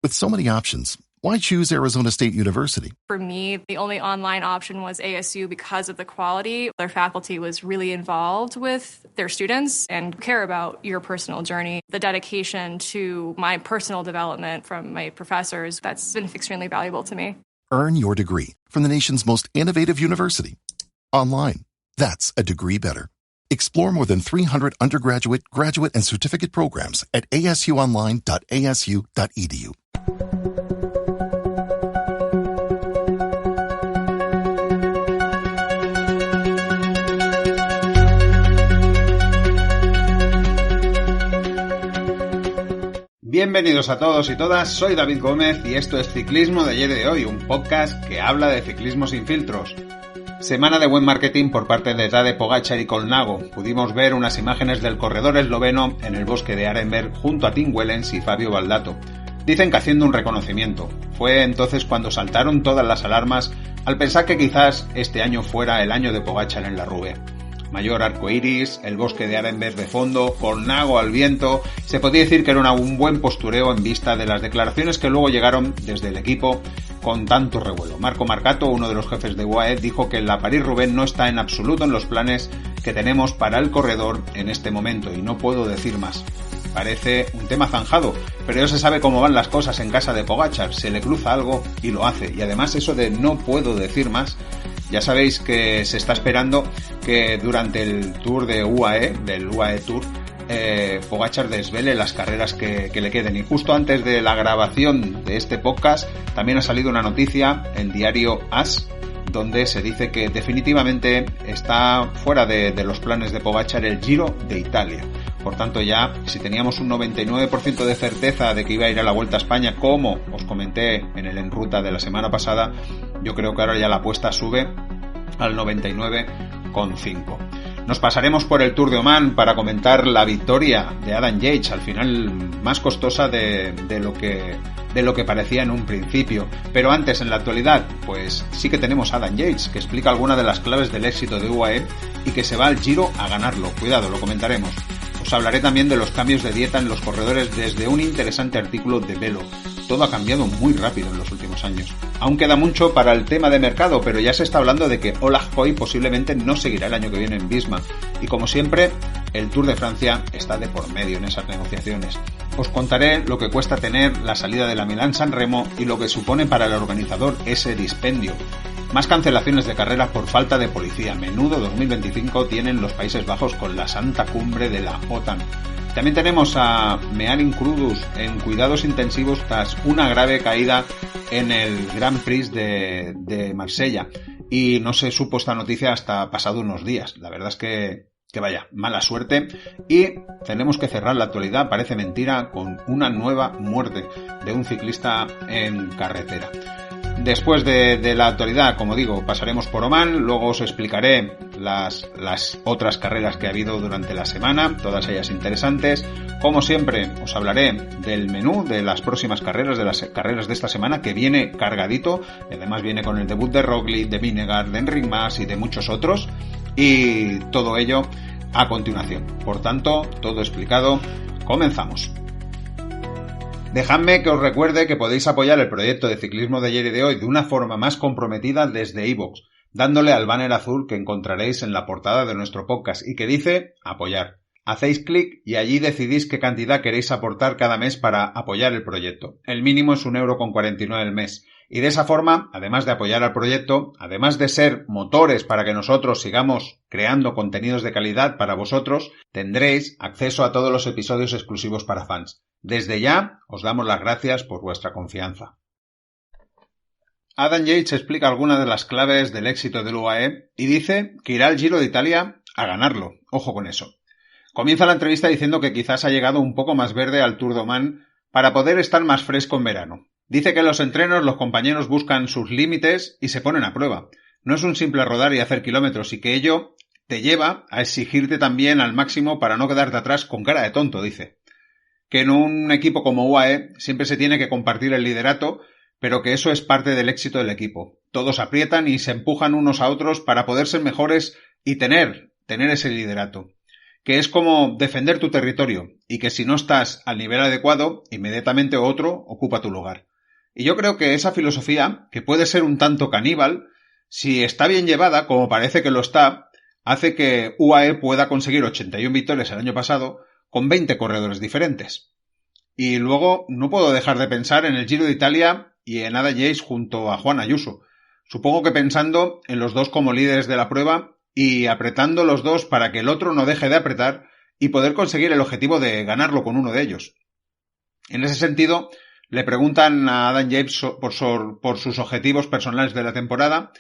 With so many options, why choose Arizona State University? For me, the only online option was ASU because of the quality. Their faculty was really involved with their students and care about your personal journey. The dedication to my personal development from my professors, that's been extremely valuable to me. Earn your degree from the nation's most innovative university. Online. That's a degree better. Explore more than 300 undergraduate, graduate, and certificate programs at asuonline.asu.edu. Bienvenidos a todos y todas, soy David Gómez y esto es Ciclismo de ayer y de hoy, un podcast que habla de ciclismo sin filtros. Semana de buen marketing por parte de Tadej Pogačar y Colnago. Pudimos ver unas imágenes del corredor esloveno en el bosque de Arenberg junto a Tim Wellens y Fabio Baldato. Dicen que haciendo un reconocimiento. Fue entonces cuando saltaron todas las alarmas al pensar que quizás este año fuera el año de Pogačar en la Roubaix. Mayor arcoiris, el bosque de Arenberg de fondo, Colnago al viento. Se podía decir que era un buen postureo en vista de las declaraciones que luego llegaron desde el equipo con tanto revuelo. Marco Marcato, uno de los jefes de UAE, dijo que la París-Roubaix no está en absoluto en los planes que tenemos para el corredor en este momento y no puedo decir más. Parece un tema zanjado, pero ya se sabe cómo van las cosas en casa de Pogačar, se le cruza algo y lo hace. Y además eso de no puedo decir más, ya sabéis que se está esperando que durante el Tour de UAE, del UAE Tour, Pogačar desvele las carreras que le queden. Y justo antes de la grabación de este podcast también ha salido una noticia en diario AS, donde se dice que definitivamente está fuera de los planes de Pogačar el Giro de Italia. Por tanto, ya si teníamos un 99% de certeza de que iba a ir a la Vuelta a España, como os comenté en el En Ruta de la semana pasada, yo creo que ahora ya la apuesta sube al 99,5. Nos pasaremos por el Tour de Omán para comentar la victoria de Adam Yates, al final más costosa de lo que parecía en un principio. Pero antes, en la actualidad, pues sí que tenemos a Adam Yates, que explica algunas de las claves del éxito de UAE y que se va al Giro a ganarlo. Cuidado, lo comentaremos. Os hablaré también de los cambios de dieta en los corredores desde un interesante artículo de Velo. Todo ha cambiado muy rápido en los últimos años. Aún queda mucho para el tema de mercado, pero ya se está hablando de que Ola Hoy posiblemente no seguirá el año que viene en Visma. Y como siempre, el Tour de Francia está de por medio en esas negociaciones. Os contaré lo que cuesta tener la salida de la Milán-San Remo y lo que supone para el organizador ese dispendio. Más cancelaciones de carreras por falta de policía. Menudo 2025 tienen los Países Bajos con la santa cumbre de la OTAN. También tenemos a Mearin Crudus en cuidados intensivos tras una grave caída en el Grand Prix de Marsella. Y no se supo esta noticia hasta pasado unos días. La verdad es que vaya, mala suerte. Y tenemos que cerrar la actualidad, parece mentira, con una nueva muerte de un ciclista en carretera. Después de la actualidad, como digo, pasaremos por Omán, luego os explicaré las otras carreras que ha habido durante la semana, todas ellas interesantes. Como siempre, os hablaré del menú de las próximas carreras, de las carreras de esta semana, que viene cargadito, y además viene con el debut de Roglic, de Vingegaard, de Enric Mas y de muchos otros, y todo ello a continuación. Por tanto, todo explicado, comenzamos. Dejadme que os recuerde que podéis apoyar el proyecto de Ciclismo de ayer y de hoy de una forma más comprometida desde iVoox, dándole al banner azul que encontraréis en la portada de nuestro podcast y que dice apoyar. Hacéis clic y allí decidís qué cantidad queréis aportar cada mes para apoyar el proyecto. El mínimo es 1,49€ al mes. Y de esa forma, además de apoyar al proyecto, además de ser motores para que nosotros sigamos creando contenidos de calidad para vosotros, tendréis acceso a todos los episodios exclusivos para fans. Desde ya, os damos las gracias por vuestra confianza. Adam Yates explica algunas de las claves del éxito del UAE y dice que irá al Giro de Italia a ganarlo. Ojo con eso. Comienza la entrevista diciendo que quizás ha llegado un poco más verde al Tour de Omán para poder estar más fresco en verano. Dice que en los entrenos los compañeros buscan sus límites y se ponen a prueba. No es un simple rodar y hacer kilómetros y que ello te lleva a exigirte también al máximo para no quedarte atrás con cara de tonto, dice. Que en un equipo como UAE siempre se tiene que compartir el liderato, pero que eso es parte del éxito del equipo. Todos aprietan y se empujan unos a otros para poder ser mejores y tener ese liderato. que es como defender tu territorio y que si no estás al nivel adecuado, inmediatamente otro ocupa tu lugar. Y yo creo que esa filosofía, que puede ser un tanto caníbal, si está bien llevada, como parece que lo está, hace que UAE pueda conseguir 81 victorias el año pasado con 20 corredores diferentes. Y luego no puedo dejar de pensar en el Giro de Italia y en Adam Yates junto a Juan Ayuso. Supongo que pensando en los dos como líderes de la prueba y apretando los dos para que el otro no deje de apretar y poder conseguir el objetivo de ganarlo con uno de ellos. En ese sentido, le preguntan a Adam Yates por sus objetivos personales de la temporada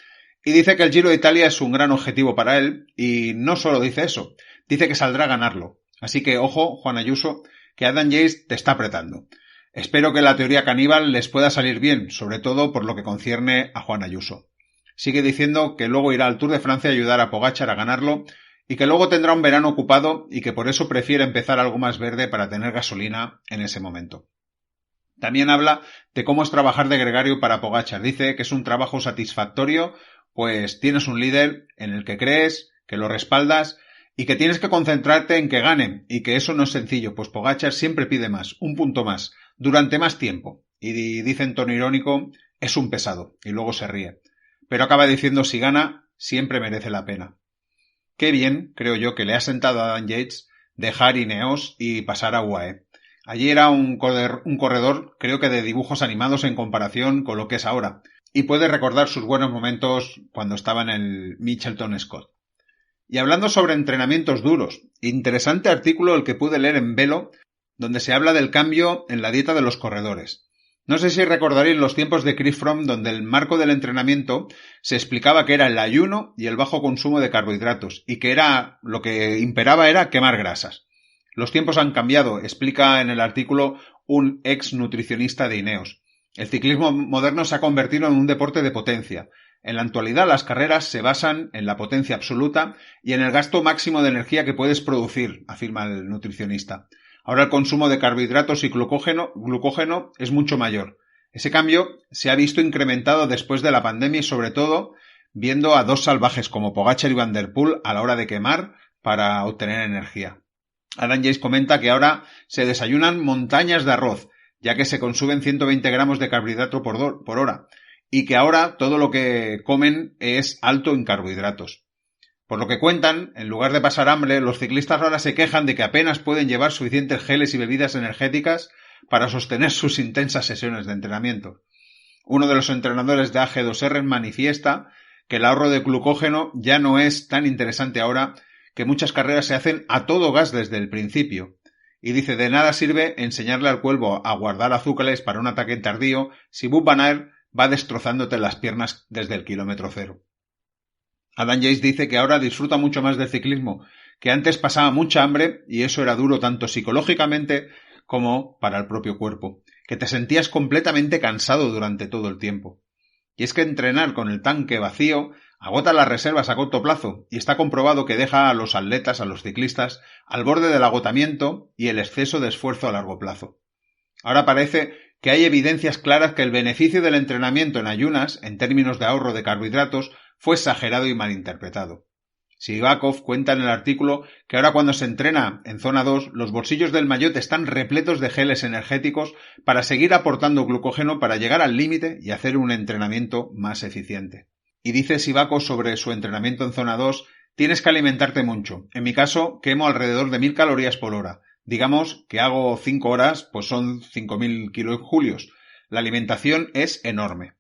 y dice que el Giro de Italia es un gran objetivo para él y no solo dice eso, dice que saldrá a ganarlo. Así que ojo, Juan Ayuso, que Adam Yates te está apretando. Espero que la teoría caníbal les pueda salir bien, sobre todo por lo que concierne a Juan Ayuso. Sigue diciendo que luego irá al Tour de Francia a ayudar a Pogačar a ganarlo y que luego tendrá un verano ocupado y que por eso prefiere empezar algo más verde para tener gasolina en ese momento. También habla de cómo es trabajar de gregario para Pogačar. Dice que es un trabajo satisfactorio, pues tienes un líder en el que crees, que lo respaldas y que tienes que concentrarte en que gane y que eso no es sencillo, pues Pogačar siempre pide más, un punto más, durante más tiempo. Y dice en tono irónico, es un pesado, y luego se ríe. Pero acaba diciendo si gana, siempre merece la pena. Qué bien, creo yo, que le ha sentado a Adam Yates dejar Ineos y pasar a UAE. Allí era un corredor, creo que de dibujos animados en comparación con lo que es ahora, y puede recordar sus buenos momentos cuando estaba en el Mitchelton Scott. Y hablando sobre entrenamientos duros, interesante artículo el que pude leer en Velo, donde se habla del cambio en la dieta de los corredores. No sé si recordaréis los tiempos de Chris Froome, donde el marco del entrenamiento se explicaba que era el ayuno y el bajo consumo de carbohidratos, y que lo que imperaba era quemar grasas. Los tiempos han cambiado, explica en el artículo un ex nutricionista de Ineos. El ciclismo moderno se ha convertido en un deporte de potencia. En la actualidad las carreras se basan en la potencia absoluta y en el gasto máximo de energía que puedes producir, afirma el nutricionista. Ahora el consumo de carbohidratos y glucógeno es mucho mayor. Ese cambio se ha visto incrementado después de la pandemia y sobre todo viendo a dos salvajes como Pogačar y Van der Poel a la hora de quemar para obtener energía. Adam Yates comenta que ahora se desayunan montañas de arroz, ya que se consumen 120 gramos de carbohidrato por hora, y que ahora todo lo que comen es alto en carbohidratos. Por lo que cuentan, en lugar de pasar hambre, los ciclistas ahora se quejan de que apenas pueden llevar suficientes geles y bebidas energéticas para sostener sus intensas sesiones de entrenamiento. Uno de los entrenadores de AG2R manifiesta que el ahorro de glucógeno ya no es tan interesante ahora, que muchas carreras se hacen a todo gas desde el principio. Y dice, de nada sirve enseñarle al cuervo a guardar azúcares para un ataque tardío si Wout van Aert va destrozándote las piernas desde el kilómetro cero. Adam Yates dice que ahora disfruta mucho más del ciclismo, que antes pasaba mucha hambre y eso era duro tanto psicológicamente como para el propio cuerpo, que te sentías completamente cansado durante todo el tiempo. Y es que entrenar con el tanque vacío agota las reservas a corto plazo y está comprobado que deja a los atletas, a los ciclistas, al borde del agotamiento y el exceso de esfuerzo a largo plazo. Ahora parece que hay evidencias claras que el beneficio del entrenamiento en ayunas, en términos de ahorro de carbohidratos, fue exagerado y malinterpretado. Sivakov cuenta en el artículo que ahora cuando se entrena en zona 2, los bolsillos del maillot están repletos de geles energéticos para seguir aportando glucógeno para llegar al límite y hacer un entrenamiento más eficiente. Y dice Sivakov sobre su entrenamiento en zona 2, tienes que alimentarte mucho. En mi caso, quemo alrededor de 1000 calorías por hora. Digamos que hago 5 horas, pues son 5000 kilojulios. La alimentación es enorme.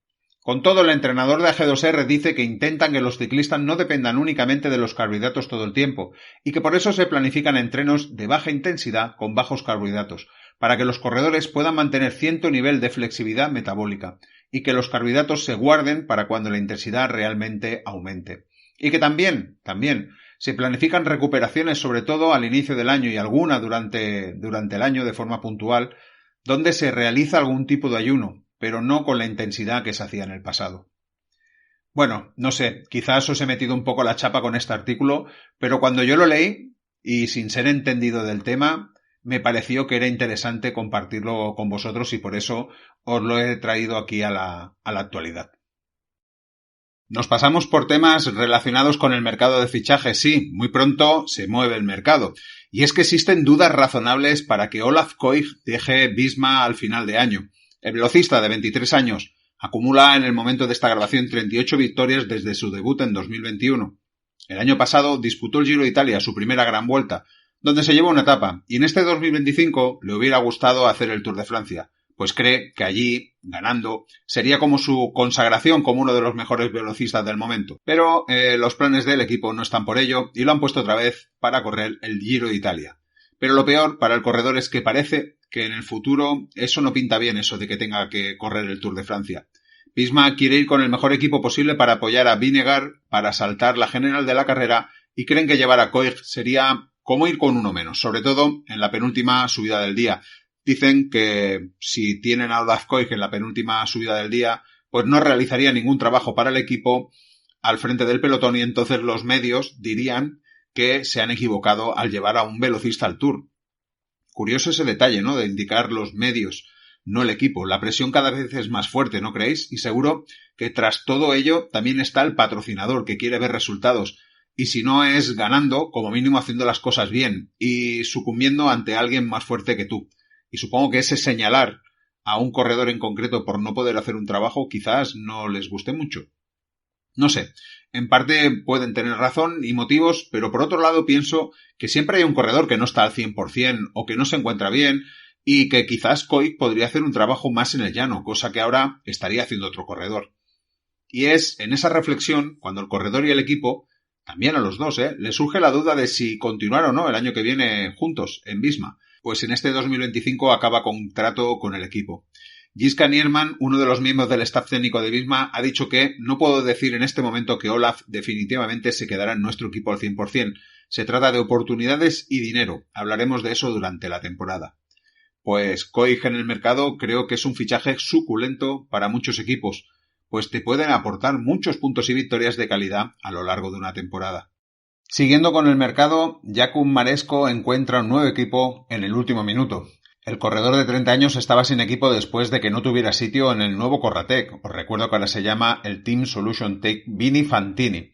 Con todo, el entrenador de AG2R dice que intentan que los ciclistas no dependan únicamente de los carbohidratos todo el tiempo y que por eso se planifican entrenos de baja intensidad con bajos carbohidratos, para que los corredores puedan mantener cierto nivel de flexibilidad metabólica y que los carbohidratos se guarden para cuando la intensidad realmente aumente. Y que también se planifican recuperaciones sobre todo al inicio del año y alguna durante el año de forma puntual, donde se realiza algún tipo de ayuno, pero no con la intensidad que se hacía en el pasado. Bueno, no sé, quizás os he metido un poco la chapa con este artículo, pero cuando yo lo leí, y sin ser entendido del tema, me pareció que era interesante compartirlo con vosotros y por eso os lo he traído aquí a la actualidad. Nos pasamos por temas relacionados con el mercado de fichajes. Sí, muy pronto se mueve el mercado. Y es que existen dudas razonables para que Olaf Koig deje Visma al final de año. El velocista de 23 años acumula en el momento de esta grabación 38 victorias desde su debut en 2021. El año pasado disputó el Giro de Italia, su primera gran vuelta, donde se llevó una etapa, y en este 2025 le hubiera gustado hacer el Tour de Francia, pues cree que allí, ganando, sería como su consagración como uno de los mejores velocistas del momento. Pero los planes del equipo no están por ello y lo han puesto otra vez para correr el Giro de Italia. Pero lo peor para el corredor es que parece que en el futuro eso no pinta bien, eso de que tenga que correr el Tour de Francia. Visma quiere ir con el mejor equipo posible para apoyar a Vingegaard para saltar la general de la carrera y creen que llevar a Koig sería como ir con uno menos, sobre todo en la penúltima subida del día. Dicen que si tienen a Olaf Koig en la penúltima subida del día, pues no realizaría ningún trabajo para el equipo al frente del pelotón y entonces los medios dirían que se han equivocado al llevar a un velocista al Tour. Curioso ese detalle, ¿no?, de indicar los medios, no el equipo. La presión cada vez es más fuerte, ¿no creéis? Y seguro que tras todo ello también está el patrocinador que quiere ver resultados. Y si no es ganando, como mínimo haciendo las cosas bien y sucumbiendo ante alguien más fuerte que tú. Y supongo que ese señalar a un corredor en concreto por no poder hacer un trabajo quizás no les guste mucho. No sé, en parte pueden tener razón y motivos, pero por otro lado pienso que siempre hay un corredor que no está al 100% o que no se encuentra bien y que quizás Koig podría hacer un trabajo más en el llano, cosa que ahora estaría haciendo otro corredor. Y es en esa reflexión cuando el corredor y el equipo, también a los dos, les surge la duda de si continuar o no el año que viene juntos en Visma, pues en este 2025 acaba contrato con el equipo. Jiska Nierman, uno de los miembros del staff técnico de Visma, ha dicho que no puedo decir en este momento que Olaf definitivamente se quedará en nuestro equipo al 100%. Se trata de oportunidades y dinero. Hablaremos de eso durante la temporada. Pues Koig en el mercado creo que es un fichaje suculento para muchos equipos, pues te pueden aportar muchos puntos y victorias de calidad a lo largo de una temporada. Siguiendo con el mercado, Jakub Maresco encuentra un nuevo equipo en el último minuto. El corredor de 30 años estaba sin equipo después de que no tuviera sitio en el nuevo Corratec. Os recuerdo que ahora se llama el Team Solution Tech Vini Fantini.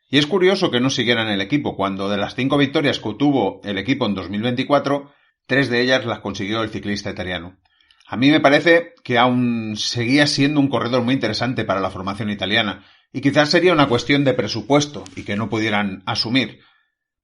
Y es curioso que no siguiera en el equipo, cuando de las 5 victorias que obtuvo el equipo en 2024, 3 de ellas las consiguió el ciclista italiano. A mí me parece que aún seguía siendo un corredor muy interesante para la formación italiana, y quizás sería una cuestión de presupuesto y que no pudieran asumir.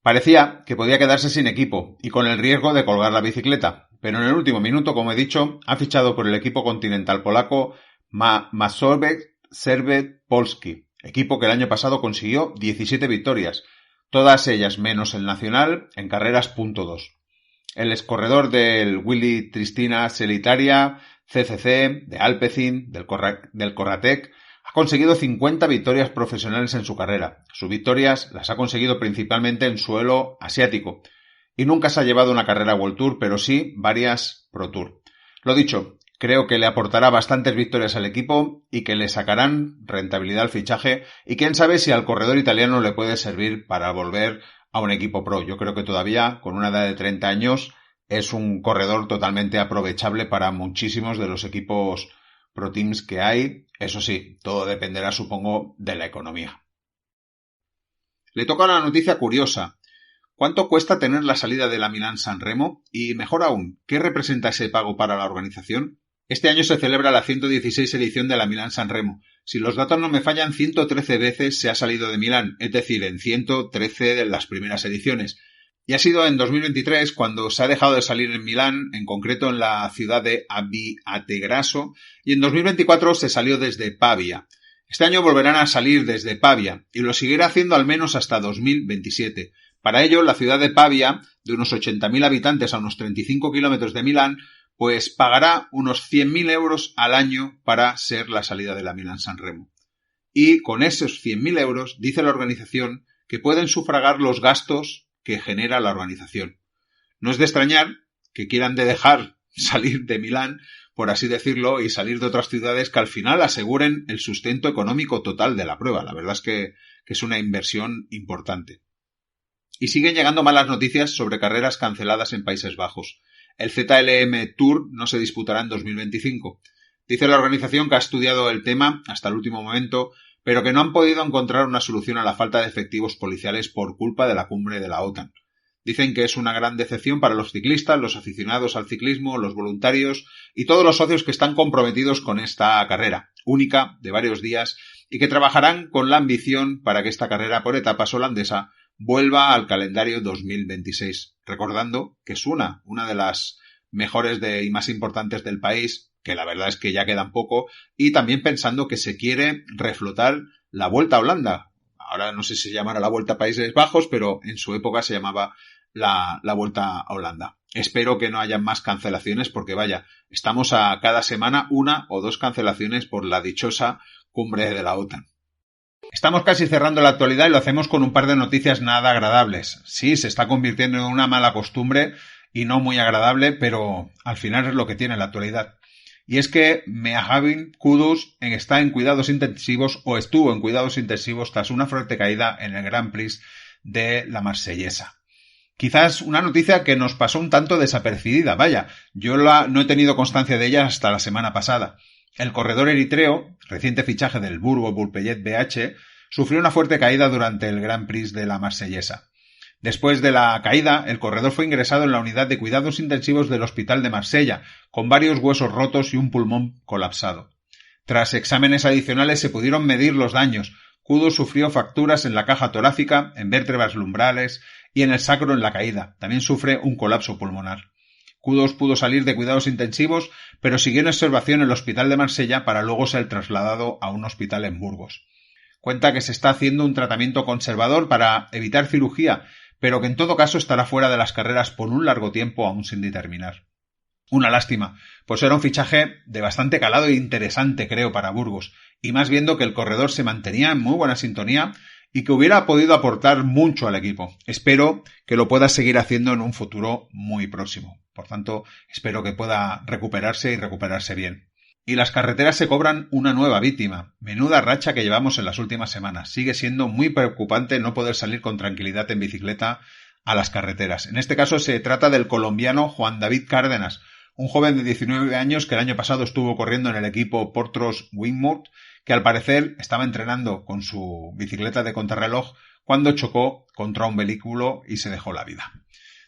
Parecía que podía quedarse sin equipo y con el riesgo de colgar la bicicleta, pero en el último minuto, como he dicho, ha fichado por el equipo continental polaco Mazowsze Servet Polski, equipo que el año pasado consiguió 17 victorias, todas ellas menos el nacional en carreras .2. El excorredor del Willy Tristina Selitaria, CCC, de Alpecin, del Corratec, ha conseguido 50 victorias profesionales en su carrera. Sus victorias las ha conseguido principalmente en suelo asiático y nunca se ha llevado una carrera World Tour, pero sí varias Pro Tour. Lo dicho, creo que le aportará bastantes victorias al equipo y que le sacarán rentabilidad al fichaje y quién sabe si al corredor italiano le puede servir para volver a un equipo pro. Yo creo que todavía con una edad de 30 años es un corredor totalmente aprovechable para muchísimos de los equipos Pro Teams que hay. Eso sí, todo dependerá, supongo, de la economía. Le toca una noticia curiosa. ¿Cuánto cuesta tener la salida de la Milán-San Remo? Y mejor aún, ¿qué representa ese pago para la organización? Este año se celebra la 116 edición de la Milán-San Remo. Si los datos no me fallan, 113 veces se ha salido de Milán, es decir, en 113 de las primeras ediciones. Y ha sido en 2023 cuando se ha dejado de salir en Milán, en concreto en la ciudad de Abbiategrasso, y en 2024 se salió desde Pavia. Este año volverán a salir desde Pavia, y lo seguirá haciendo al menos hasta 2027. Para ello, la ciudad de Pavia, de unos 80.000 habitantes a unos 35 kilómetros de Milán, pues pagará unos 100.000 euros al año para ser la salida de la Milán-San Remo. Y con esos 100.000 euros, dice la organización, que pueden sufragar los gastos que genera la organización. No es de extrañar que quieran dejar salir de Milán, por así decirlo, y salir de otras ciudades que al final aseguren el sustento económico total de la prueba. La verdad es que es una inversión importante. Y siguen llegando malas noticias sobre carreras canceladas en Países Bajos. El ZLM Tour no se disputará en 2025. Dice la organización que ha estudiado el tema hasta el último momento, pero que no han podido encontrar una solución a la falta de efectivos policiales por culpa de la cumbre de la OTAN. Dicen que es una gran decepción para los ciclistas, los aficionados al ciclismo, los voluntarios y todos los socios que están comprometidos con esta carrera, única, de varios días, y que trabajarán con la ambición para que esta carrera por etapas holandesa vuelva al calendario 2026, recordando que es una de las mejores y más importantes del país, que la verdad es que ya quedan poco, y también pensando que se quiere reflotar la Vuelta a Holanda. Ahora no sé si se llamará la Vuelta a Países Bajos, pero en su época se llamaba la Vuelta a Holanda. Espero que no haya más cancelaciones porque vaya, estamos a cada semana 1 o 2 cancelaciones por la dichosa cumbre de la OTAN. Estamos casi cerrando la actualidad y lo hacemos con un par de noticias nada agradables. Sí, se está convirtiendo en una mala costumbre y no muy agradable, pero al final es lo que tiene la actualidad. Y es que Mohamed Kudus está en cuidados intensivos o estuvo en cuidados intensivos tras una fuerte caída en el Grand Prix de la Marsellesa. Quizás una noticia que nos pasó un tanto desapercibida, vaya, yo no he tenido constancia de ella hasta la semana pasada. El corredor eritreo, reciente fichaje del Burgo-Bulpellet BH, sufrió una fuerte caída durante el Grand Prix de la Marsellesa. Después de la caída, el corredor fue ingresado en la unidad de cuidados intensivos del Hospital de Marsella, con varios huesos rotos y un pulmón colapsado. Tras exámenes adicionales se pudieron medir los daños. Kudus sufrió fracturas en la caja torácica, en vértebras lumbrales y en el sacro en la caída. También sufre un colapso pulmonar. Kudus pudo salir de cuidados intensivos, pero siguió en observación en el Hospital de Marsella para luego ser trasladado a un hospital en Burgos. Cuenta que se está haciendo un tratamiento conservador para evitar cirugía, pero que en todo caso estará fuera de las carreras por un largo tiempo aún sin determinar. Una lástima, pues era un fichaje de bastante calado e interesante, creo, para Burgos, y más viendo que el corredor se mantenía en muy buena sintonía y que hubiera podido aportar mucho al equipo. Espero que lo pueda seguir haciendo en un futuro muy próximo. Por tanto, espero que pueda recuperarse y recuperarse bien. Y las carreteras se cobran una nueva víctima. Menuda racha que llevamos en las últimas semanas. Sigue siendo muy preocupante no poder salir con tranquilidad en bicicleta a las carreteras. En este caso se trata del colombiano Juan David Cárdenas, un joven de 19 años que el año pasado estuvo corriendo en el equipo Portros Wingmut, que al parecer estaba entrenando con su bicicleta de contrarreloj cuando chocó contra un vehículo y se dejó la vida.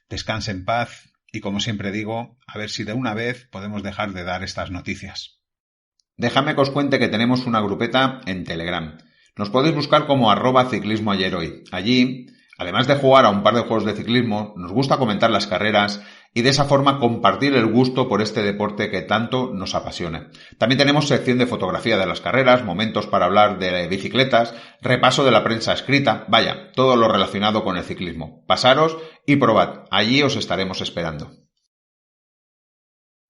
Descanse en paz y, como siempre digo, a ver si de una vez podemos dejar de dar estas noticias. Déjame que os cuente que tenemos una grupeta en Telegram. Nos podéis buscar como @ciclismoayeroy. Allí, además de jugar a un par de juegos de ciclismo, nos gusta comentar las carreras y de esa forma compartir el gusto por este deporte que tanto nos apasiona. También tenemos sección de fotografía de las carreras, momentos para hablar de bicicletas, repaso de la prensa escrita, vaya, todo lo relacionado con el ciclismo. Pasaros y probad, allí os estaremos esperando.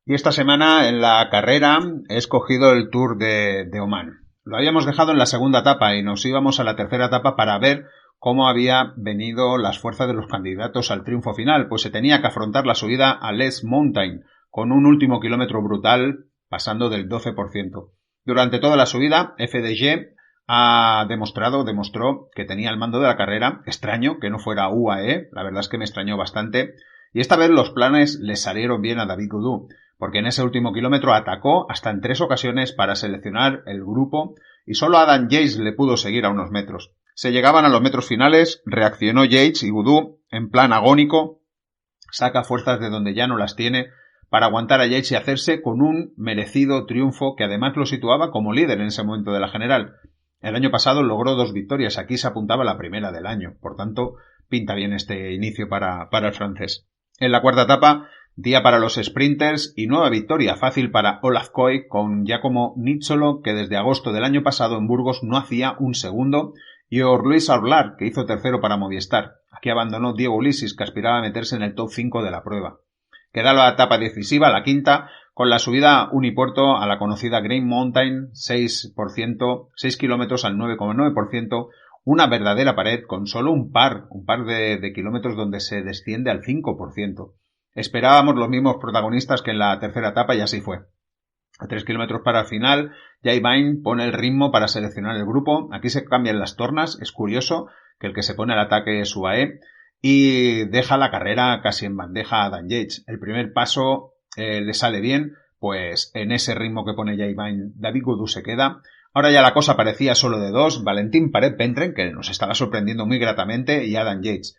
Y esta semana en la carrera he escogido el Tour de Omán. Lo habíamos dejado en la segunda etapa y nos íbamos a la tercera etapa para ver cómo había venido las fuerzas de los candidatos al triunfo final, pues se tenía que afrontar la subida a Les Mountain con un último kilómetro brutal pasando del 12%. Durante toda la subida, FDG demostró que tenía el mando de la carrera. Extraño que no fuera UAE, la verdad es que me extrañó bastante. Y esta vez los planes le salieron bien a David Gaudu, porque en ese último kilómetro atacó hasta en 3 ocasiones para seleccionar el grupo y solo Adam Yates le pudo seguir a unos metros. Se llegaban a los metros finales, reaccionó Yates y Gaudu en plan agónico, saca fuerzas de donde ya no las tiene para aguantar a Yates y hacerse con un merecido triunfo que además lo situaba como líder en ese momento de la general. El año pasado logró 2 victorias, aquí se apuntaba la primera del año, por tanto pinta bien este inicio para el francés. En la cuarta etapa, día para los sprinters y nueva victoria fácil para Olaf Koy con Giacomo Nizzolo, que desde agosto del año pasado en Burgos no hacía un segundo, y Luis Arblar, que hizo tercero para Movistar. Aquí abandonó Diego Ulises, que aspiraba a meterse en el top 5 de la prueba. Queda la etapa decisiva, la quinta, con la subida Unipuerto a la conocida Green Mountain, 6 kilómetros al 9,9%, una verdadera pared con solo un par de kilómetros donde se desciende al 5%. Esperábamos los mismos protagonistas que en la tercera etapa y así fue. A 3 kilómetros para el final, Jay Vine pone el ritmo para seleccionar el grupo. Aquí se cambian las tornas, es curioso que el que se pone al ataque es UAE y deja la carrera casi en bandeja a Dan Yates. El primer paso le sale bien, pues en ese ritmo que pone ya Iván, David Gaudu se queda. Ahora ya la cosa parecía solo de dos, Valentín Paret-Pentrem, que nos estaba sorprendiendo muy gratamente, y Adam Yates.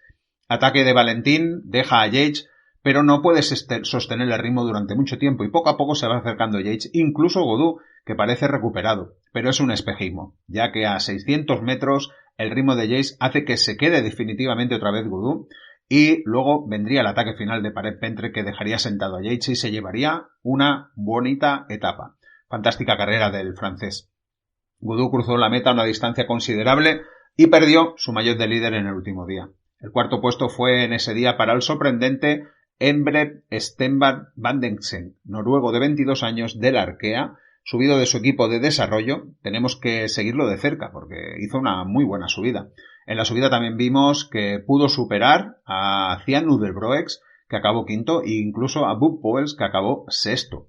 Ataque de Valentín, deja a Yates, pero no puede sostener el ritmo durante mucho tiempo y poco a poco se va acercando Yates, incluso Gaudu, que parece recuperado, pero es un espejismo, ya que a 600 metros el ritmo de Yates hace que se quede definitivamente otra vez Gaudu y luego vendría el ataque final de Paret-Pentrem que dejaría sentado a Yates y se llevaría una bonita etapa. Fantástica carrera del francés. Gaudu cruzó la meta a una distancia considerable y perdió su maillot de líder en el último día. El cuarto puesto fue en ese día para el sorprendente Engebret Stenberg Vandensen, noruego de 22 años del Arkea, subido de su equipo de desarrollo. Tenemos que seguirlo de cerca porque hizo una muy buena subida. En la subida también vimos que pudo superar a Cian Udelbroeks, que acabó quinto, e incluso a Bob Powels, que acabó sexto.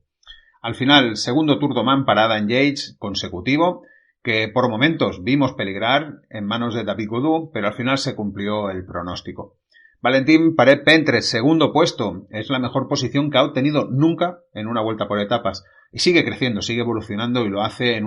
Al final, segundo Tour de Man para Adam Yates consecutivo, que por momentos vimos peligrar en manos de David Gaudu, pero al final se cumplió el pronóstico. Valentín Paret-Pentrem, segundo puesto, es la mejor posición que ha obtenido nunca en una vuelta por etapas. Y sigue creciendo, sigue evolucionando y lo hace en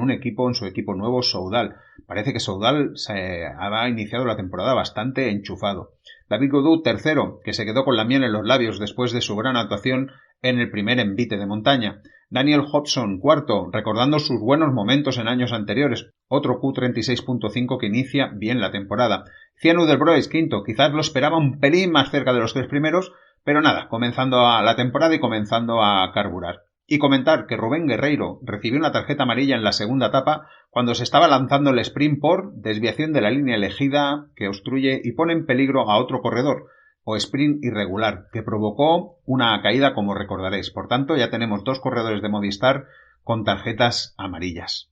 su equipo nuevo, Soudal. Parece que Soudal se ha iniciado la temporada bastante enchufado. David Gaudu, tercero, que se quedó con la miel en los labios después de su gran actuación en el primer envite de montaña. Daniel Hobson, cuarto, recordando sus buenos momentos en años anteriores. Otro Q36.5 que inicia bien la temporada. Cian Udelbroeks, quinto, quizás lo esperaba un pelín más cerca de los tres primeros, pero nada, comenzando la temporada y comenzando a carburar. Y comentar que Rubén Guerreiro recibió una tarjeta amarilla en la segunda etapa cuando se estaba lanzando el sprint por desviación de la línea elegida que obstruye y pone en peligro a otro corredor, o sprint irregular, que provocó una caída como recordaréis. Por tanto, ya tenemos dos corredores de Movistar con tarjetas amarillas.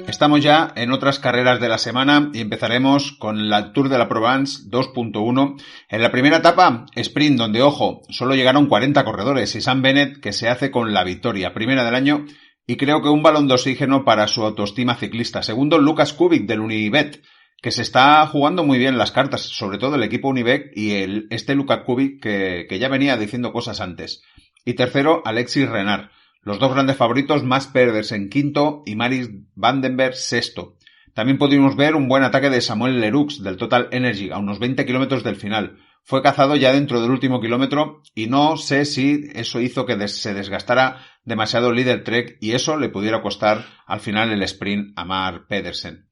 Estamos ya en otras carreras de la semana y empezaremos con la Tour de la Provence 2.1. En la primera etapa, sprint, donde, ojo, solo llegaron 40 corredores y Sam Bennett que se hace con la victoria, primera del año, y creo que un balón de oxígeno para su autoestima ciclista. Segundo, Lukas Kubik del Unibet, que se está jugando muy bien las cartas, sobre todo el equipo Unibet y este Lukas Kubik que ya venía diciendo cosas antes. Y tercero, Alexis Renard. Los dos grandes favoritos, Mats Pedersen quinto y Maris Vandenberg sexto. También pudimos ver un buen ataque de Samuel Leroux del Total Energy a unos 20 kilómetros del final. Fue cazado ya dentro del último kilómetro y no sé si eso hizo que se desgastara demasiado el líder Trek y eso le pudiera costar al final el sprint a Mats Pedersen.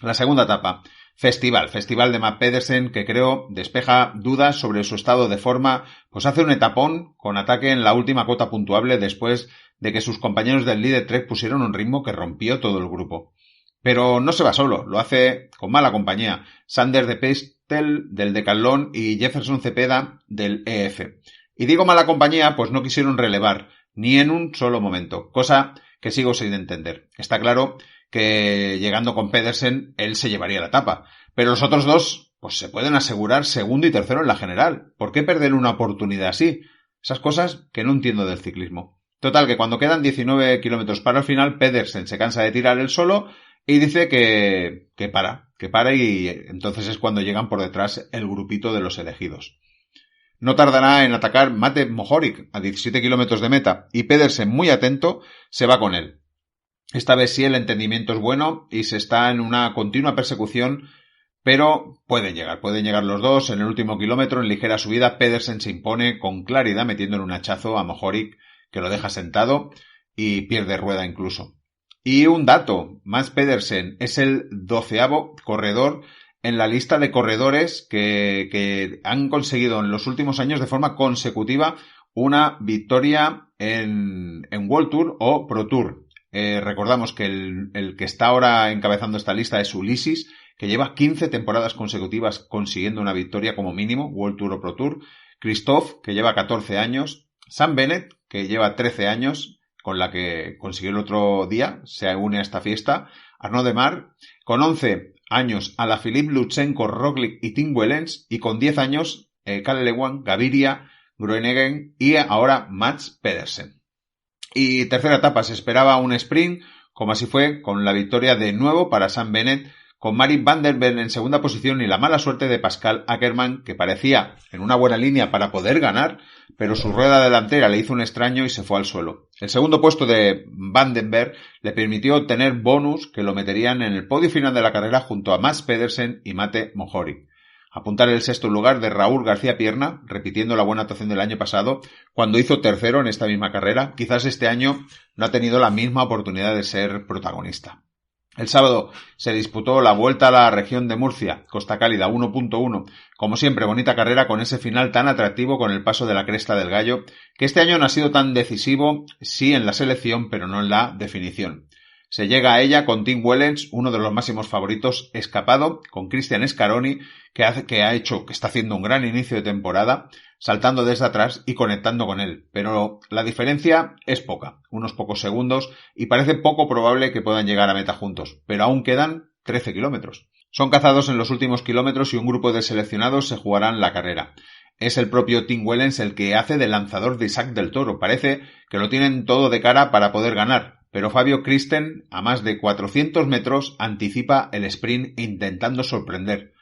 La segunda etapa, Festival de Mats Pedersen, que creo despeja dudas sobre su estado de forma, pues hace un etapón con ataque en la última cota puntuable después de que sus compañeros del líder Trek pusieron un ritmo que rompió todo el grupo. Pero no se va solo, lo hace con mala compañía. Sander de Pestel del Decathlon y Jefferson Cepeda del EF. Y digo mala compañía, pues no quisieron relevar, ni en un solo momento, cosa que sigo sin entender. Está claro que llegando con Pedersen, él se llevaría la etapa. Pero los otros dos, pues se pueden asegurar segundo y tercero en la general. ¿Por qué perder una oportunidad así? Esas cosas que no entiendo del ciclismo. Total, que cuando quedan 19 kilómetros para el final, Pedersen se cansa de tirar él solo y dice que para y entonces es cuando llegan por detrás el grupito de los elegidos. No tardará en atacar Matej Mohoric a 17 kilómetros de meta y Pedersen, muy atento, se va con él. Esta vez sí el entendimiento es bueno y se está en una continua persecución, pero pueden llegar los dos. En el último kilómetro, en ligera subida, Pedersen se impone con claridad metiéndole un hachazo a Mohoric que lo deja sentado y pierde rueda incluso. Y un dato, Mats Pedersen es el 12º corredor en la lista de corredores que han conseguido en los últimos años de forma consecutiva una victoria en World Tour o Pro Tour. Recordamos que el que está ahora encabezando esta lista es Ulisses, que lleva 15 temporadas consecutivas consiguiendo una victoria como mínimo, World Tour o Pro Tour. Christophe, que lleva 14 años. Sam Bennett, que lleva 13 años, con la que consiguió el otro día, se une a esta fiesta. Arnaud Demar, con 11 años, Alaphilippe, Lutsenko, Roglic y Tim Wellens, y con 10 años, Kalle Lewin, Gaviria, Groenewegen y ahora Mats Pedersen. Y tercera etapa, se esperaba un sprint como así fue con la victoria de nuevo para Sam Bennett, con Mari van der Ven en segunda posición y la mala suerte de Pascal Ackermann, que parecía en una buena línea para poder ganar, pero su rueda delantera le hizo un extraño y se fue al suelo. El segundo puesto de Van den Berg le permitió obtener bonus que lo meterían en el podio final de la carrera junto a Mads Pedersen y Mate Mohoric. Apuntar el sexto lugar de Raúl García Pierna, repitiendo la buena actuación del año pasado, cuando hizo tercero en esta misma carrera. Quizás este año no ha tenido la misma oportunidad de ser protagonista. El sábado se disputó la Vuelta a la Región de Murcia, Costa Cálida 1.1. Como siempre, bonita carrera con ese final tan atractivo con el paso de la Cresta del Gallo, que este año no ha sido tan decisivo, sí en la selección, pero no en la definición. Se llega a ella con Tim Wellens, uno de los máximos favoritos, escapado, con Cristian Scaroni, que está haciendo un gran inicio de temporada, saltando desde atrás y conectando con él. Pero la diferencia es poca, unos pocos segundos, y parece poco probable que puedan llegar a meta juntos, pero aún quedan 13 kilómetros. Son cazados en los últimos kilómetros y un grupo de seleccionados se jugarán la carrera. Es el propio Tim Wellens el que hace de lanzador de Isaac del Toro. Parece que lo tienen todo de cara para poder ganar, pero Fabio Christen, a más de 400 metros, anticipa el sprint intentando sorprender.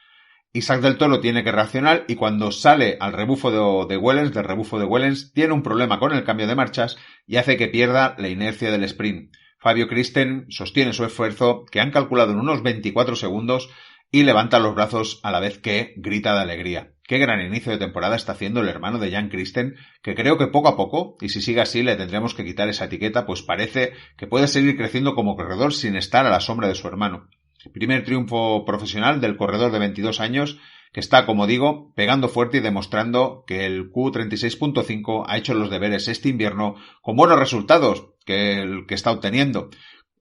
Isaac del Toro tiene que reaccionar y cuando sale al rebufo de Wellens, tiene un problema con el cambio de marchas y hace que pierda la inercia del sprint. Fabio Christen sostiene su esfuerzo, que han calculado en unos 24 segundos, y levanta los brazos a la vez que grita de alegría. Qué gran inicio de temporada está haciendo el hermano de Jan Christen, que creo que poco a poco, y si sigue así le tendremos que quitar esa etiqueta, pues parece que puede seguir creciendo como corredor sin estar a la sombra de su hermano. Primer triunfo profesional del corredor de 22 años, que está, como digo, pegando fuerte y demostrando que el Q36.5 ha hecho los deberes este invierno con buenos resultados que está obteniendo.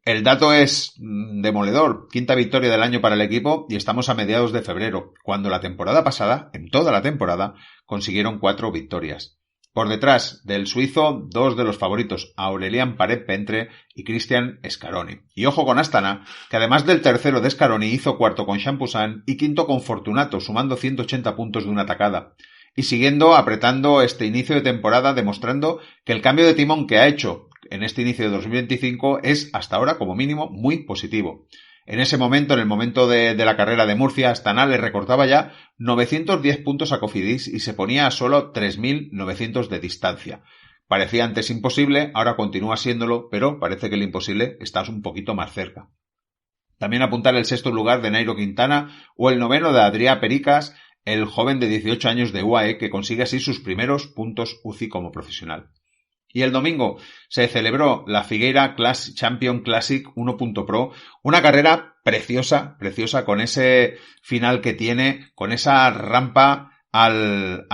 El dato es demoledor, quinta victoria del año para el equipo y estamos a mediados de febrero, cuando la temporada pasada, en toda la temporada, consiguieron 4 victorias. Por detrás del suizo, 2 de los favoritos, Aurelian Paret-Pentre y Cristian Scaroni. Y ojo con Astana, que además del tercero de Scaroni hizo cuarto con Champoussin y quinto con Fortunato, sumando 180 puntos de una tacada. Y siguiendo apretando este inicio de temporada, demostrando que el cambio de timón que ha hecho en este inicio de 2025 es hasta ahora como mínimo muy positivo. En ese momento, en el momento de la carrera de Murcia, Astana le recortaba ya 910 puntos a Cofidis y se ponía a solo 3.900 de distancia. Parecía antes imposible, ahora continúa siéndolo, pero parece que el imposible está un poquito más cerca. También apuntar el sexto lugar de Nairo Quintana o el noveno de Adrià Pericas, el joven de 18 años de UAE que consigue así sus primeros puntos UCI como profesional. Y el domingo se celebró la Figueira Champion Classic 1.pro, una carrera preciosa con ese final que tiene, con esa rampa al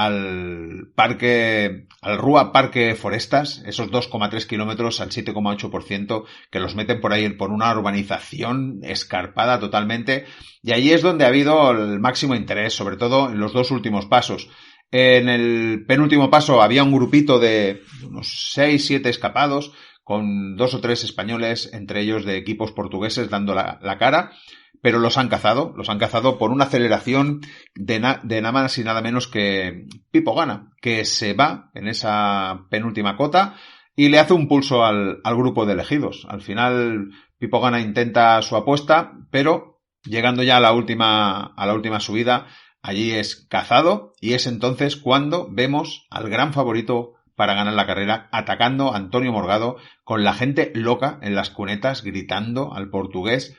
Rua Parque Forestas, esos 2,3 kilómetros al 7,8% que los meten por ahí por una urbanización escarpada totalmente, y allí es donde ha habido el máximo interés, sobre todo en los 2 últimos pasos. En el penúltimo paso había un grupito de unos 6-7 escapados, con 2 o 3 españoles, entre ellos de equipos portugueses, dando la cara, pero los han cazado por una aceleración de nada más y nada menos que Pipo Gana, que se va en esa penúltima cota y le hace un pulso al grupo de elegidos. Al final Pipo Gana intenta su apuesta, pero llegando ya a la última subida, allí es cazado y es entonces cuando vemos al gran favorito para ganar la carrera atacando a Antonio Morgado con la gente loca en las cunetas gritando al portugués,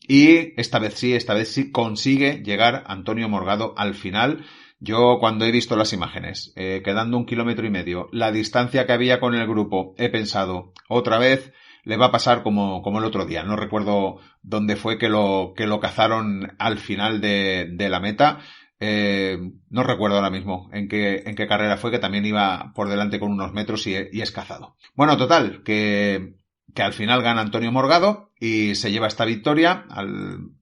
y esta vez sí consigue llegar Antonio Morgado al final. Yo cuando he visto las imágenes, quedando 1,5 kilómetros, la distancia que había con el grupo, he pensado, otra vez le va a pasar como el otro día. No recuerdo dónde fue que lo cazaron al final de la meta. No recuerdo ahora mismo en qué carrera fue, que también iba por delante con unos metros y es cazado. Bueno, total, que al final gana Antonio Morgado y se lleva esta victoria.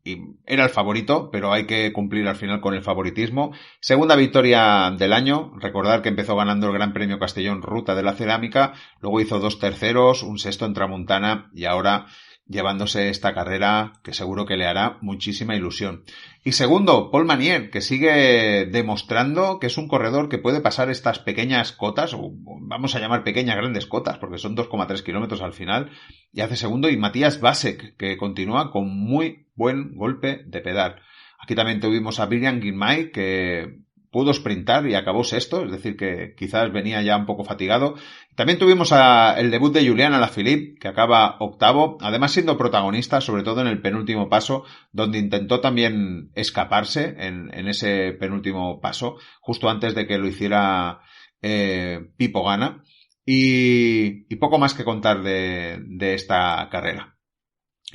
Y era el favorito, pero hay que cumplir al final con el favoritismo. Segunda victoria del año. Recordar que empezó ganando el Gran Premio Castellón Ruta de la Cerámica, luego hizo 2 terceros, un sexto en Tramuntana y ahora llevándose esta carrera que seguro que le hará muchísima ilusión. Y segundo, Paul Manier, que sigue demostrando que es un corredor que puede pasar estas pequeñas cotas, o vamos a llamar pequeñas grandes cotas, porque son 2,3 kilómetros al final, y hace segundo. Y Matías Vasek, que continúa con muy buen golpe de pedal. Aquí también tuvimos a Brian Girmay, que pudo sprintar y acabó sexto, es decir, que quizás venía ya un poco fatigado. También tuvimos el debut de Julian Alaphilippe, que acaba octavo, además siendo protagonista, sobre todo en el penúltimo paso, donde intentó también escaparse en ese penúltimo paso, justo antes de que lo hiciera Pipo Gana. Y poco más que contar de esta carrera.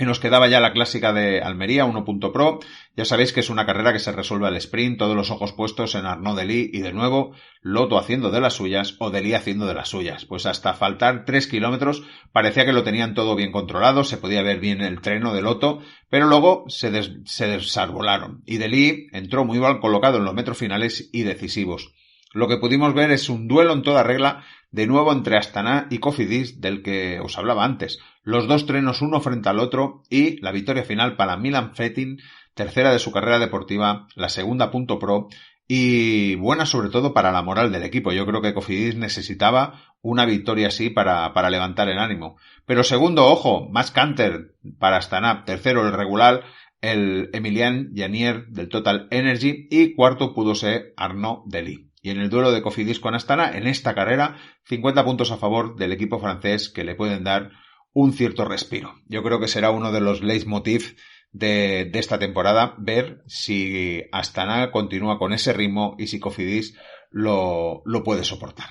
Y nos quedaba ya la clásica de Almería, 1.pro. Ya sabéis que es una carrera que se resuelve al sprint, todos los ojos puestos en Arnaud Delis y de nuevo Lotto haciendo de las suyas o Delis haciendo de las suyas. Pues hasta faltar 3 kilómetros parecía que lo tenían todo bien controlado, se podía ver bien el treno de Lotto, pero luego se desarbolaron y Delis entró muy mal colocado en los metros finales y decisivos. Lo que pudimos ver es un duelo en toda regla, de nuevo entre Astana y Cofidis, del que os hablaba antes. Los dos trenos uno frente al otro y la victoria final para Milan Fettin, tercera de su carrera deportiva, la segunda .pro y buena sobre todo para la moral del equipo. Yo creo que Cofidis necesitaba una victoria así para levantar el ánimo. Pero segundo, ojo, Max Canter para Astana, tercero el regular, el Emilian Janier del Total Energy y cuarto pudo ser Arnaud Delis. Y en el duelo de Cofidis con Astana, en esta carrera, 50 puntos a favor del equipo francés que le pueden dar un cierto respiro. Yo creo que será uno de los leitmotiv de esta temporada, ver si Astana continúa con ese ritmo y si Cofidis lo puede soportar.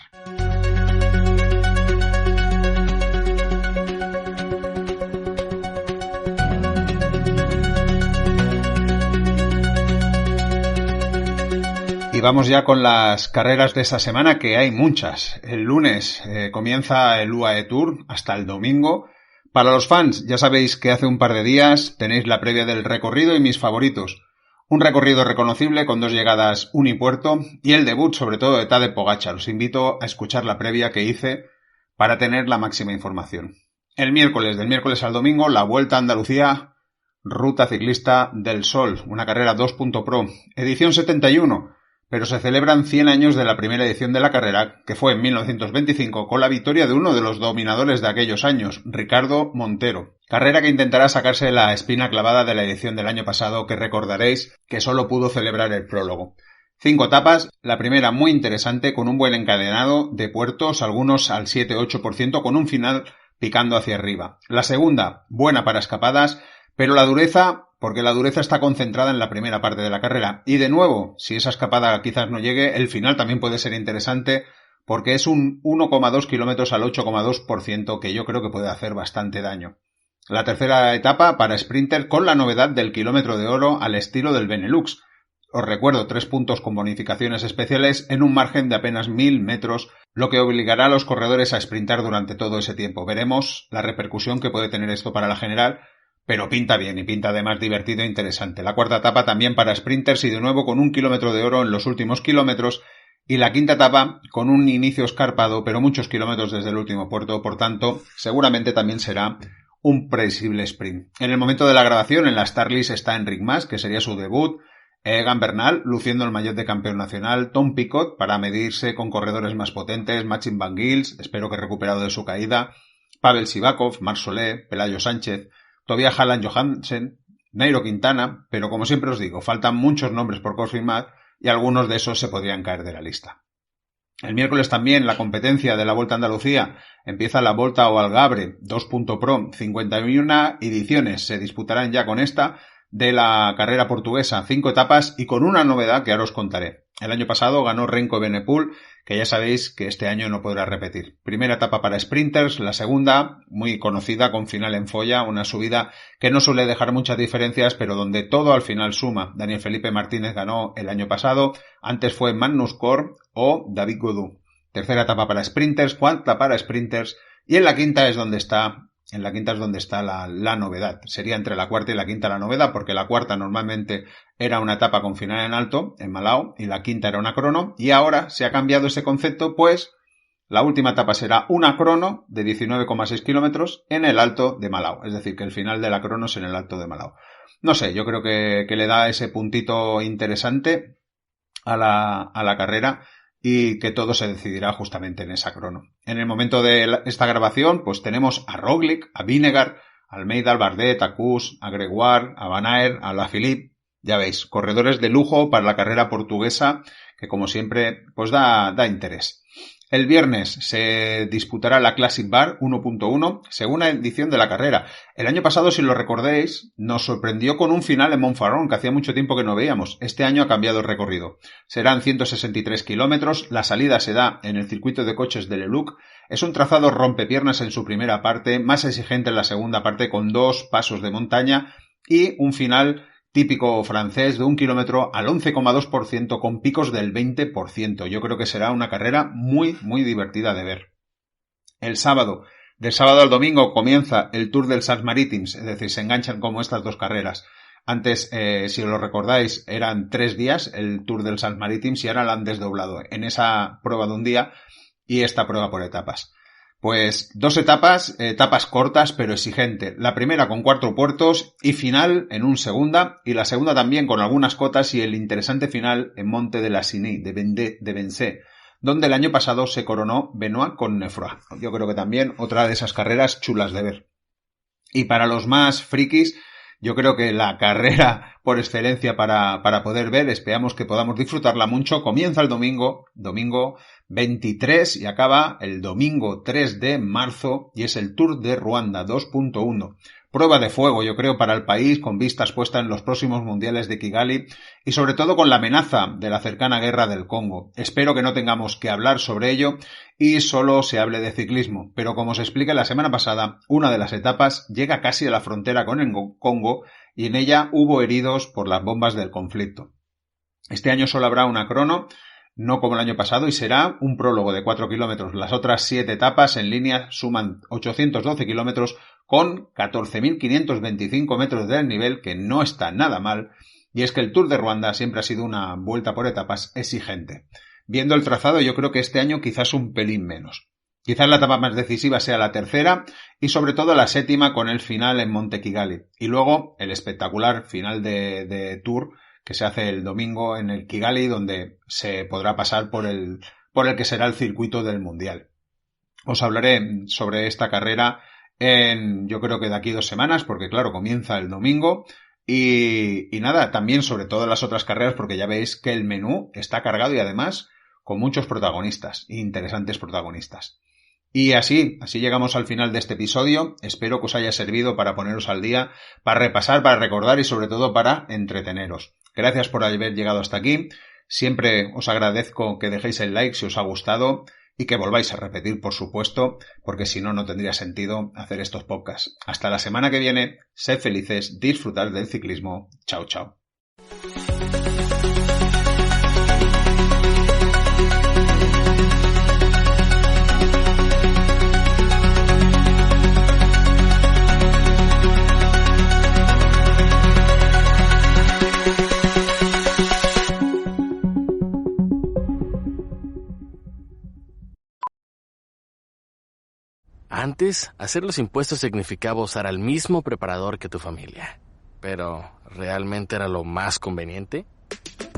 Y vamos ya con las carreras de esta semana, que hay muchas. El lunes comienza el UAE Tour hasta el domingo. Para los fans, ya sabéis que hace un par de días tenéis la previa del recorrido y mis favoritos. Un recorrido reconocible con 2 llegadas unipuerto y el debut sobre todo de Tadej Pogačar. Os invito a escuchar la previa que hice para tener la máxima información. El miércoles, del miércoles al domingo, la Vuelta a Andalucía, Ruta Ciclista del Sol, una carrera 2.pro, edición 71. Pero se celebran 100 años de la primera edición de la carrera, que fue en 1925, con la victoria de uno de los dominadores de aquellos años, Ricardo Montero. Carrera que intentará sacarse la espina clavada de la edición del año pasado, que recordaréis que solo pudo celebrar el prólogo. 5 etapas, la primera muy interesante, con un buen encadenado de puertos, algunos al 7-8%, con un final picando hacia arriba. La segunda, buena para escapadas, pero la dureza está concentrada en la primera parte de la carrera. Y de nuevo, si esa escapada quizás no llegue, el final también puede ser interesante porque es un 1,2 kilómetros al 8,2% que yo creo que puede hacer bastante daño. La tercera etapa para sprinter con la novedad del kilómetro de oro al estilo del Benelux. Os recuerdo 3 puntos con bonificaciones especiales en un margen de apenas 1000 metros, lo que obligará a los corredores a sprintar durante todo ese tiempo. Veremos la repercusión que puede tener esto para la general, pero pinta bien y pinta además divertido e interesante. La cuarta etapa también para sprinters y de nuevo con 1 kilómetro de oro en los últimos kilómetros. Y la quinta etapa con un inicio escarpado, pero muchos kilómetros desde el último puerto. Por tanto, seguramente también será un predecible sprint. En el momento de la grabación, en la Starlist está Enric Mas, que sería su debut. Egan Bernal, luciendo el maillot de campeón nacional. Tom Picot, para medirse con corredores más potentes. Machin Van Gils, espero que recuperado de su caída. Pavel Sivakov, Marc Solé, Pelayo Sánchez, Tobias Halland Johansen, Nairo Quintana, pero como siempre os digo, faltan muchos nombres por confirmar y algunos de esos se podrían caer de la lista. El miércoles también la competencia de la Vuelta a Andalucía, empieza la Volta ao Algarve 2.pro, 51 ediciones se disputarán ya con esta de la carrera portuguesa, 5 etapas y con una novedad que ahora os contaré. El año pasado ganó Renko Evenepoel, que ya sabéis que este año no podrá repetir. Primera etapa para sprinters, la segunda, muy conocida, con final en Folla, una subida que no suele dejar muchas diferencias, pero donde todo al final suma. Daniel Felipe Martínez ganó el año pasado, antes fue Magnus Kort o David Gaudu. Tercera etapa para sprinters, cuarta para sprinters, y en la quinta es donde está la novedad. Sería entre la cuarta y la quinta la novedad, porque la cuarta normalmente era una etapa con final en alto, en Malao, y la quinta era una crono, y ahora se ha cambiado ese concepto, pues La última etapa será una crono de 19,6 kilómetros en el Alto de Malau. Es decir, que el final de la crono es en el Alto de Malau. No sé, yo creo que le da ese puntito interesante a la carrera y que todo se decidirá justamente en esa crono. En el momento de esta grabación, pues tenemos a Roglic, a Vingegaard, a Almeida, a Bardet, a Kuss, a Gregoire, a Van Aert, a Alaphilippe. Ya veis, corredores de lujo para la carrera portuguesa que, como siempre, pues da interés. El viernes se disputará la Classic Bar 1.1, segunda edición de la carrera. El año pasado, si lo recordéis, nos sorprendió con un final en Montfarron, que hacía mucho tiempo que no veíamos. Este año ha cambiado el recorrido. Serán 163 kilómetros, la salida se da en el circuito de coches de Leluc. Es un trazado rompepiernas en su primera parte, más exigente en la segunda parte, con 2 pasos de montaña y un final típico francés de 1 kilómetro al 11,2% con picos del 20%. Yo creo que será una carrera muy, muy divertida de ver. El sábado, del sábado al domingo, comienza el Tour del Champs Maritims, es decir, se enganchan como estas dos carreras. Antes, si os lo recordáis, eran 3 días el Tour del Champs Maritims y ahora la han desdoblado en esa prueba de un día y esta prueba por etapas. Pues 2 etapas cortas pero exigentes. La primera con 4 puertos y final en un segunda, y la segunda también con algunas cotas y el interesante final en Monte de la Cynie, de Vincennes, donde el año pasado se coronó Benoit Connefroy. Yo creo que también otra de esas carreras chulas de ver. Y para los más frikis, yo creo que la carrera por excelencia para poder ver, esperamos que podamos disfrutarla mucho, comienza el domingo 23 y acaba el domingo 3 de marzo y es el Tour de Ruanda 2.1. Prueba de fuego, yo creo, para el país, con vistas puestas en los próximos mundiales de Kigali y sobre todo con la amenaza de la cercana guerra del Congo. Espero que no tengamos que hablar sobre ello y solo se hable de ciclismo, pero como os expliqué la semana pasada, una de las etapas llega casi a la frontera con el Congo y en ella hubo heridos por las bombas del conflicto. Este año solo habrá una crono, no como el año pasado, y será un prólogo de 4 kilómetros. Las otras 7 etapas en línea suman 812 kilómetros con 14.525 metros de desnivel, que no está nada mal, y es que el Tour de Ruanda siempre ha sido una vuelta por etapas exigente. Viendo el trazado, yo creo que este año quizás un pelín menos. Quizás la etapa más decisiva sea la tercera y sobre todo la séptima con el final en Monte Kigali. Y luego el espectacular final de Tour que se hace el domingo en el Kigali, donde se podrá pasar por el que será el circuito del Mundial. Os hablaré sobre esta carrera yo creo que de aquí 2 semanas, porque claro, comienza el domingo. Y nada, también sobre todas las otras carreras, porque ya veis que el menú está cargado y además con muchos protagonistas, interesantes protagonistas. Y así llegamos al final de este episodio. Espero que os haya servido para poneros al día, para repasar, para recordar y sobre todo para entreteneros. Gracias por haber llegado hasta aquí. Siempre os agradezco que dejéis el like si os ha gustado y que volváis a repetir, por supuesto, porque si no, no tendría sentido hacer estos podcasts. Hasta la semana que viene. Sed felices, disfrutad del ciclismo. Chao, chao. Antes, hacer los impuestos significaba usar al mismo preparador que tu familia. Pero, ¿realmente era lo más conveniente?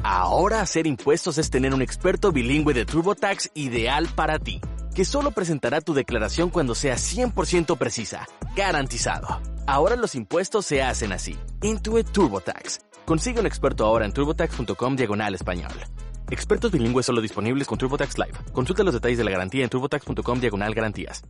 Ahora hacer impuestos es tener un experto bilingüe de TurboTax ideal para ti, que solo presentará tu declaración cuando sea 100% precisa, garantizado. Ahora los impuestos se hacen así. Intuit TurboTax. Consigue un experto ahora en turbotax.com/español. Expertos bilingües solo disponibles con TurboTax Live. Consulta los detalles de la garantía en turbotax.com/garantías.